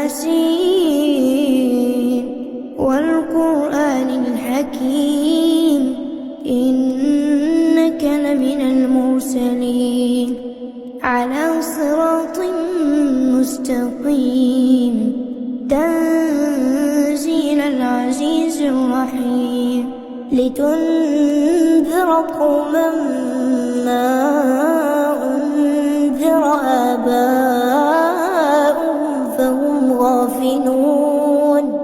ياسين والقرآن الحكيم إنك لمن المرسلين على صراط مستقيم تنزيل العزيز الرحيم لتنذر قوما ما أنذر آباؤهم فهم غافلون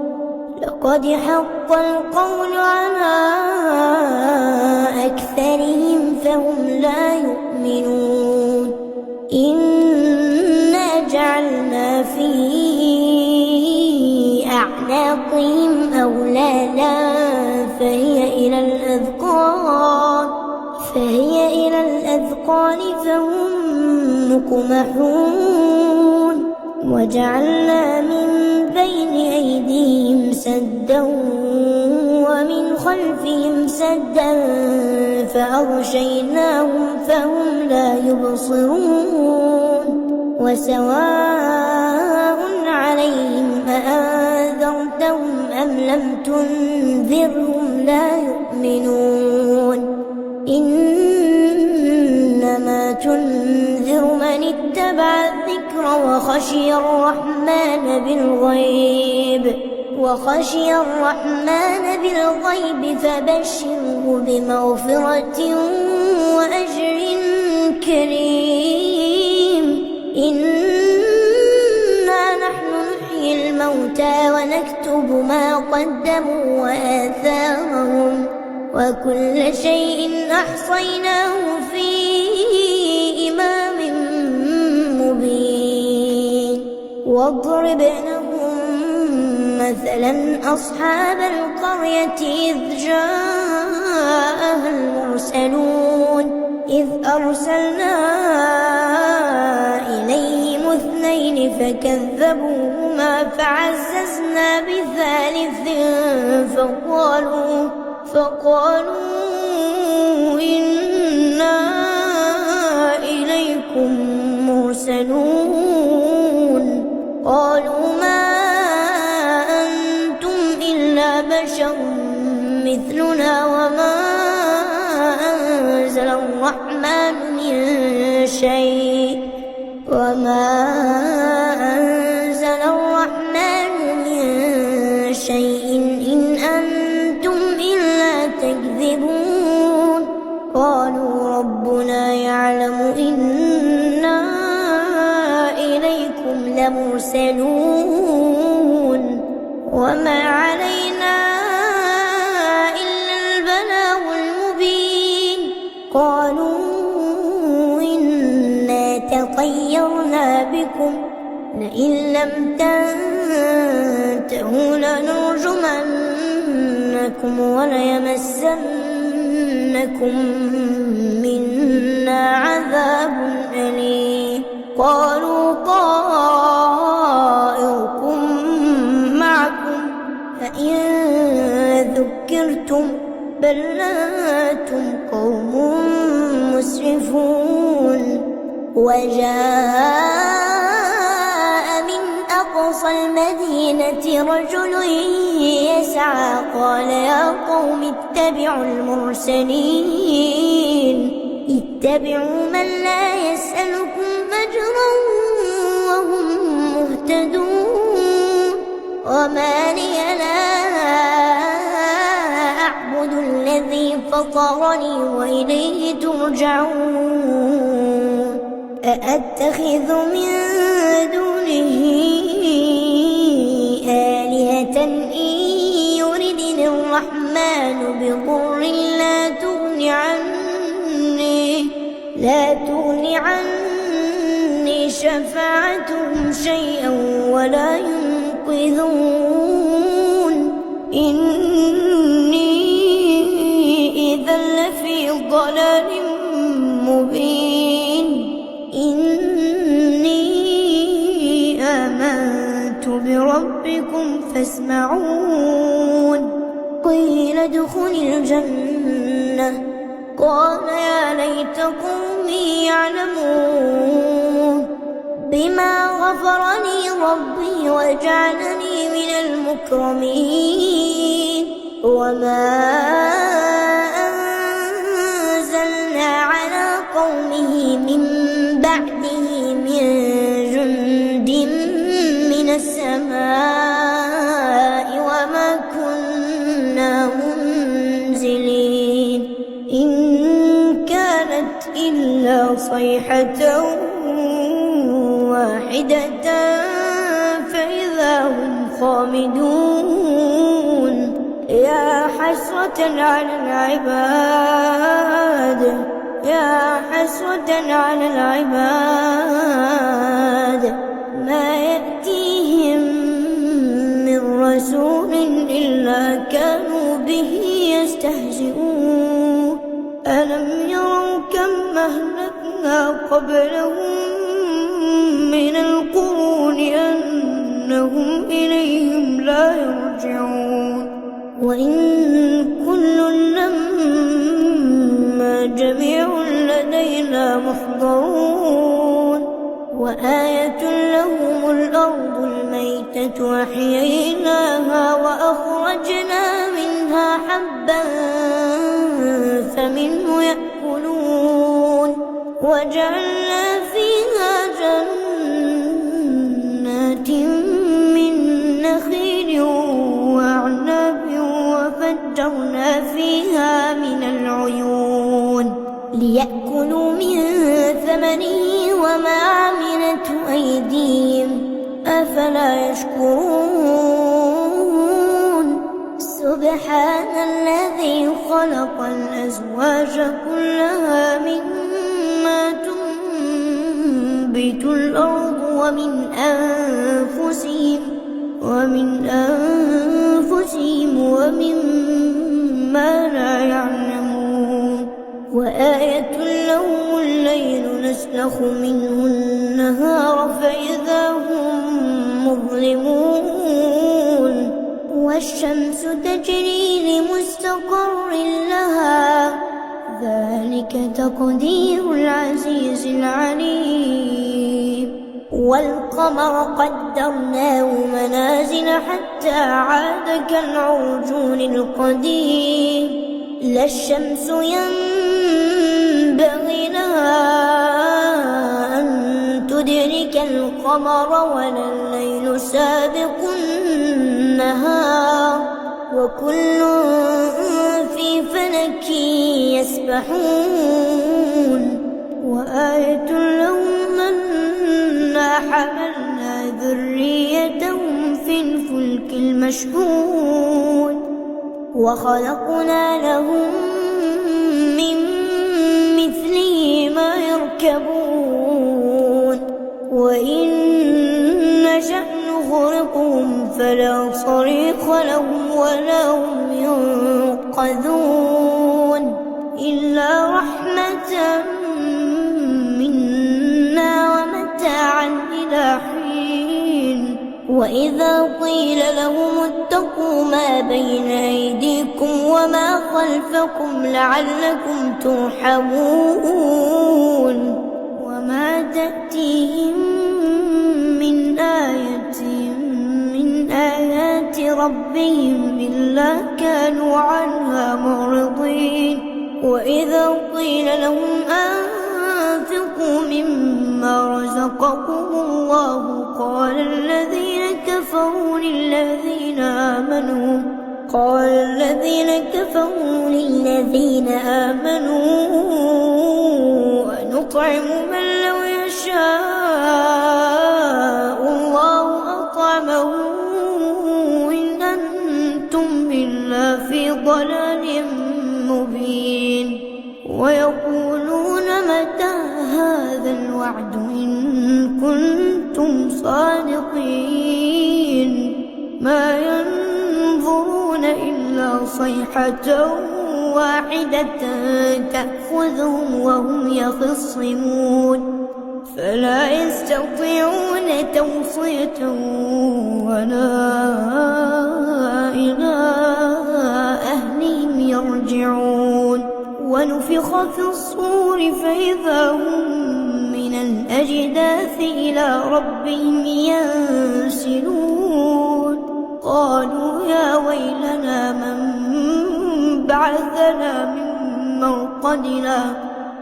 لقد حق القول على أكثرهم فهم لا يؤمنون إنا جعلنا في أعناقهم أغلالا فهي إلى الأذقان فهم مقمحون وجعلنا من بين أيديهم سدا ومن خلفهم سدا فأغشيناهم فهم لا يبصرون وسواء عليهم أأنذرتهم أم لم تنذرهم لا يؤمنون إنما تنذر من اتبع الذكر وخشي الرحمن بالغيب فبشره بمغفرة وأجر كريم إنا نحن نحيي الموتى ونكتب ما قدموا وآثارهم وكل شيء أحصيناه في إمام مبين واضرب لهم مثلا أصحاب القرية إذ جاءها المرسلون إذ أرسلنا إليهم 2 فكذبوهما فعززنا بثالث فقالوا إنا إليكم مرسلون قالوا ما أنتم إلا بشر مثلنا وما أنزل الرحمن من شيء إن أنتم إلا تكذبون قالوا ربنا يعلم إنا إليكم لمرسلون وما علينا إلا البلاغ المبين قالوا إنا تطيرنا بكم لئن لم تنتهوا لنرجمنكم وليمسنكم منا عذاب أليم قالوا طائركم معكم فإن ذكرتم بل أنتم قوم مسرفون وجاء من أقصى المدينة رجل يسعى قال يا قوم اتبعوا المرسلين اتبعوا من لا يسألكم أجرا وهم مهتدون وما لي لا أعبد الذي فطرني وإليه ترجعون أأتخذ من دونه آلهة إن يردني الرحمن بضر لا تغني عني شفاعتهم شيئا ولا ينقذون إني إذا لفي ضلال مبين إني آمنت بربكم فاسمعون قيل ادخل الجنة قال يا ليت قومي يعلمون بما غفرني ربي وجعلني من المكرمين وما أنزلنا على قومه من بعده من جند من السماء وما كنا منزلين إن كانت إلا صيحة واحدة فإذا هم خامدون يا حسرة على العباد يا حسرة على العباد ما يأتيهم من رسول إلا كانوا به يستهزئون ألم يروا كم أهلكنا قبلهم من القرون أنهم إليهم لا يرجعون وإن كل لما جميع لدينا محضرون وآية لهم الأرض الميتة أحييناها وأخرجنا منها حبا فمنه يأكلون وجعلنا فيها جنات من نخيل وأعناب وفجرنا فيها من العيون ليأكلوا من ثمره وما عملته أيديهم أفلا يشكرون سبحان الذي خلق الأزواج كلها مما تنبت الأرض ومن أنفسهم ومما لا يعلمون وآية لهم الليل نسلخ منه النهار فإذا هم مظلمون والشمس تجري لمستقر لها ذلك تقدير العزيز العليم والقمر قدرناه منازل حتى عاد كالعرجون القديم لا الشمس ينبغي لها أن تدرك القمر ولا الليل سابق النهار وكل في فلك يسبحون وآية لهم أنا حملنا ذريتهم في الفلك المشحون وخلقنا لهم من مثله ما يركبون وإن نشأ نغرقهم فلا صريخ لهم ولا هم ينقذون إلا رحمة منا ومتاعا إلى حين وإذا قيل لهم اتقوا ما بين أيديكم وما خلفكم لعلكم ترحمون وما تأتيهم من آية من آيات ربهم إلا كانوا عنها معرضين وإذا قيل لهم أنفقوا مما رزقكم الله قال الذين كفروا للذين آمنوا أنطعم من لو يشاء الله أطعمه إن أنتم إلا في ضلال مبين ويقولون متى هذا الوعد إن كنتم صادقين ما ينظرون إلا صيحة واحدة تأخذهم وهم يخصمون فلا يستطيعون توصية ولا إلى أهلهم يرجعون ونفخ في الصور فإذا هم من الأجداث إلى ربهم ينسلون قالوا يا ويلنا من بعثنا من مرقدنا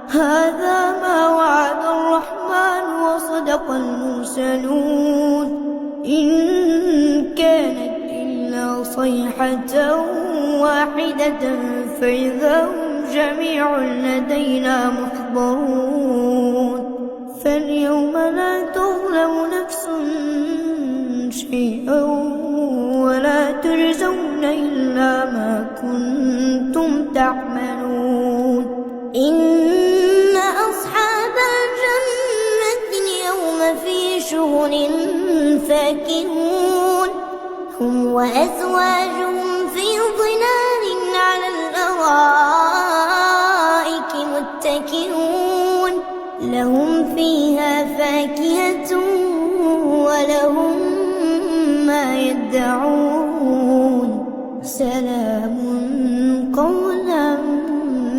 هذا ما وعد الرحمن وصدق المرسلون إن كانت إلا صيحة واحدة فإذا هم جميع لدينا محضرون فاليوم لا تظلم نفس شيئا ولا تجزون إلا ما كنتم تعملون إن أصحاب الجنة اليوم في شغل فاكهون هم وأزواجهم في ظلال على الأرائك متكئون لهم فيها فاكهة ولهم ما يدعون سلام قولا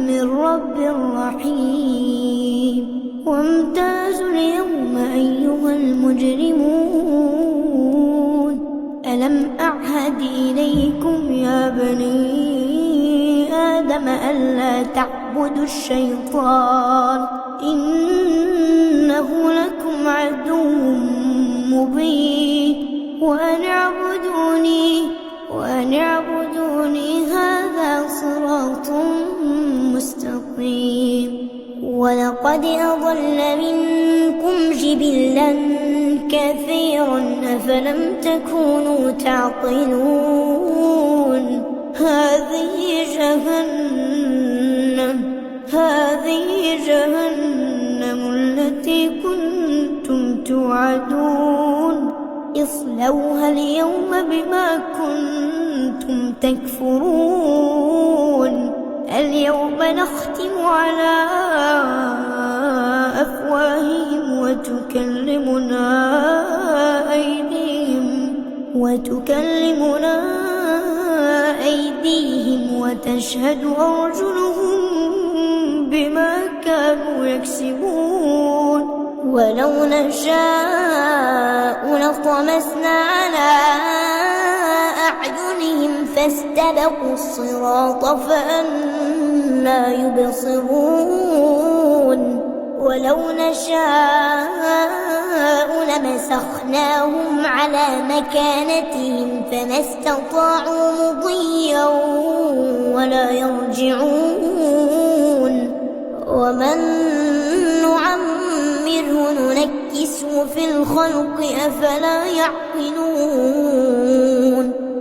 من رب رحيم وامتازوا اليوم أيها المجرمون ألم أعهد إليكم يا بني آدم ألا تعبدوا الشيطان إنه لكم عدو مبين وأن اعبدوني هذا صراط مستقيم ولقد أضل منكم جبلا كثيرا أفلم تكونوا تعقلون هذه جهنم التي كنتم توعدون اصلوها اليوم بما كنتم تكفرون اليوم نختم على أفواههم وتكلمنا أيديهم وتشهد أرجلهم بما كانوا يكسبون ولو نشاء لطمسنا على أعينهم فاستبقوا الصراط فأنى يبصرون ولو نشاء لمسخناهم على مكانتهم فما استطاعوا مضيا ولا يرجعون ومن نعمره ننكسه في الخلق أفلا يعقلون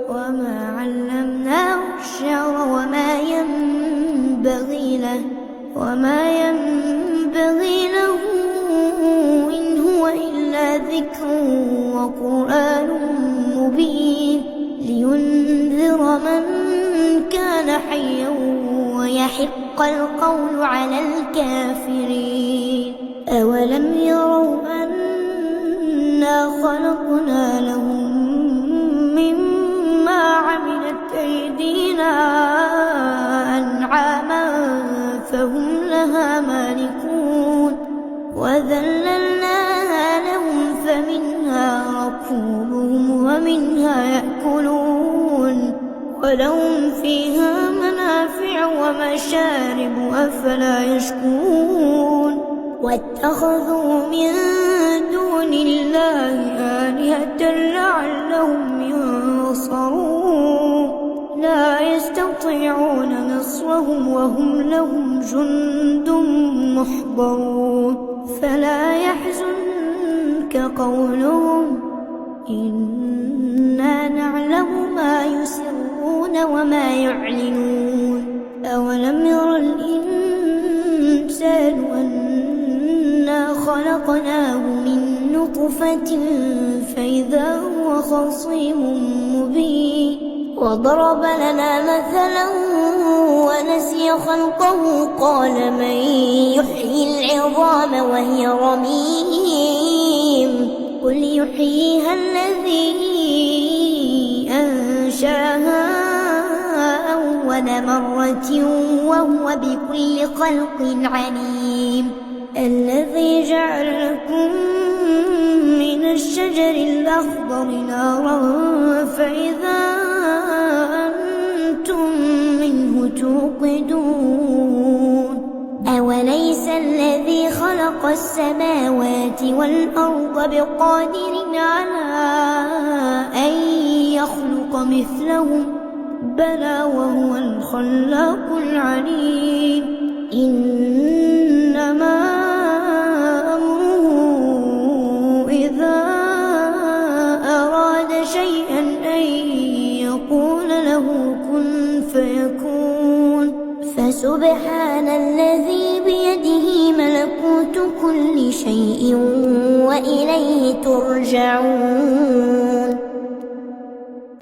وما علمناه الشعر وما ينبغي له إن هو إلا ذكر وقرآن مبين لينذر من كان حيا ويحق القول على الكافرين أولم يروا أنا خلقنا لهم مما عملت أيدينا أنعاما فهم لها مالكون وذللناها لهم فمنها ركوبهم ومنها يأكلون ولهم فيها منافع ومشارب أفلا يشكرون واتخذوا من دون الله آلهة لعلهم ينصرون لا يستطيعون نصرهم وهم لهم جند محضرون فلا يحزنك قولهم إنا نعلم ما يسرون وما يعلنون أولم ير الإنسان أنا خلقناه من نطفة فإذا هو خصيم مبين وضرب لنا مثلا ونسي خلقه قال من يحيي العظام وهي رميم قل يحييها الذي أنشاها أول مرة وهو بكل خلق عليم الذي جعل لكم من الشجر الأخضر نارا فإذا أنتم منه توقدون أوليس الذي خلق السماوات والأرض بقادر على أن يخلق مثلهم بلى وهو الخلاق العليم إنما أمره إذا أراد شيئا أن يقول له كن فيكون فسبحان الذي بيده ملكوت كل شيء وإليه ترجعون